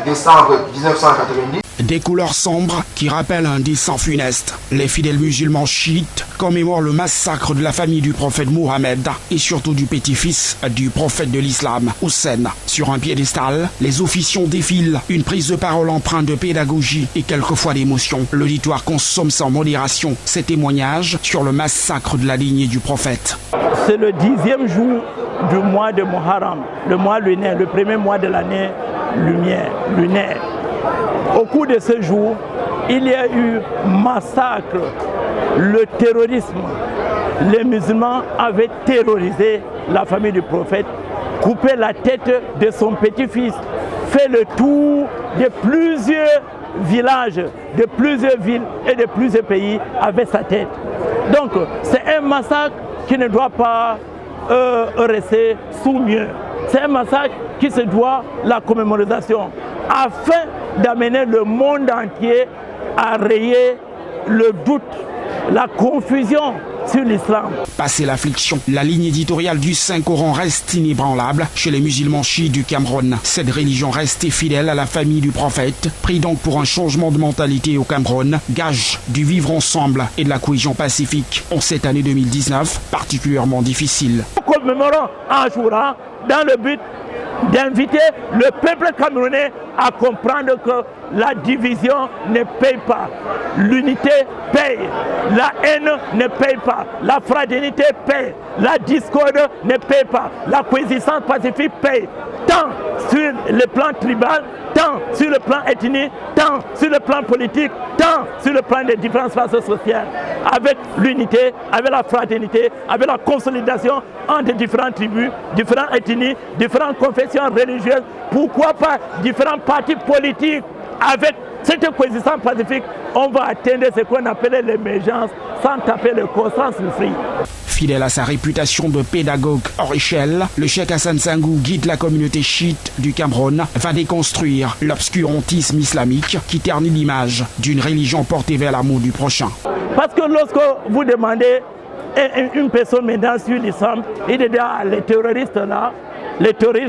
décembre 1990. Des couleurs sombres qui rappellent un destin funeste. Les fidèles musulmans chiites commémorent le massacre de la famille du prophète Mohammed et surtout du petit-fils du prophète de l'islam, Hussein. Sur un piédestal, les officiants défilent, une prise de parole empreinte de pédagogie et quelquefois d'émotion. L'auditoire consomme sans modération ces témoignages sur le massacre de la lignée du prophète. C'est le 10e jour du mois de Muharram, le mois lunaire, le premier mois de l'année lunaire. Au cours de ce jour, il y a eu massacre, le terrorisme. Les musulmans avaient terrorisé la famille du prophète, coupé la tête de son petit-fils, fait le tour de plusieurs villages, de plusieurs villes et de plusieurs pays avec sa tête. Donc c'est un massacre qui ne doit pas rester sous mieux. C'est un massacre qui se doit la commémoration afin d'amener le monde entier à rayer le doute, la confusion sur l'islam. Passé l'affliction, la ligne éditoriale du Saint-Coran reste inébranlable chez les musulmans chiites du Cameroun. Cette religion restée fidèle à la famille du prophète, prie donc pour un changement de mentalité au Cameroun, gage du vivre ensemble et de la cohésion pacifique en cette année 2019 particulièrement difficile. Nous commémorons Ashura dans le but d'inviter le peuple camerounais à comprendre que la division ne paye pas, l'unité paye, la haine ne paye pas, la fraternité paye, la discorde ne paye pas, la coexistence pacifique paye, tant sur le plan tribal, tant sur le plan ethnique, tant sur le plan politique, tant sur le plan des différentes classes sociales. Avec l'unité, avec la fraternité, avec la consolidation entre différentes tribus, différentes ethnies, différentes confessions religieuses, pourquoi pas différents partis politiques. Avec cette coexistence pacifique, on va atteindre ce qu'on appelle l'émergence sans taper le corps, sans souffrir. Fidèle à sa réputation de pédagogue hors échelle, le cheikh Hassan Sangou guide la communauté chiite du Cameroun, va déconstruire l'obscurantisme islamique qui ternit l'image d'une religion portée vers l'amour du prochain. Parce que lorsque vous demandez une personne maintenant sur l'islam, il dit les terroristes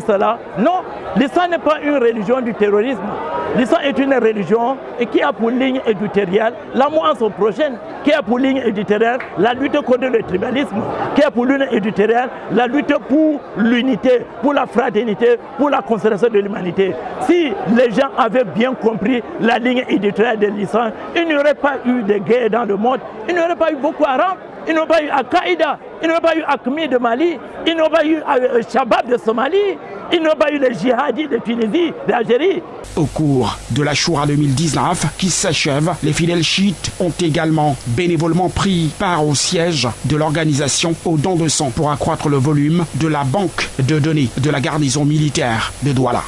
là, non, l'islam n'est pas une religion du terrorisme. L'islam est une religion qui a pour ligne éditoriale l'amour en son prochain, qui a pour ligne éditoriale la lutte contre le tribalisme, qui a pour ligne éditoriale la lutte pour l'unité, pour la fraternité, pour la conservation de l'humanité. Si les gens avaient bien compris la ligne éditoriale de l'islam, il n'y aurait pas eu de guerre dans le monde, il n'y aurait pas eu Boko Haram, il n'y aurait pas eu Al-Qaïda, il n'y aurait pas eu Acmi de Mali, il n'y aurait pas eu Shabab de Somalie, il n'y aurait pas eu les djihadistes de Tunisie, d'Algérie. Au cours de la Choura 2019 qui s'achève, les fidèles chiites ont également bénévolement pris part au siège de l'organisation aux dons de sang pour accroître le volume de la banque de données de la garnison militaire de Douala.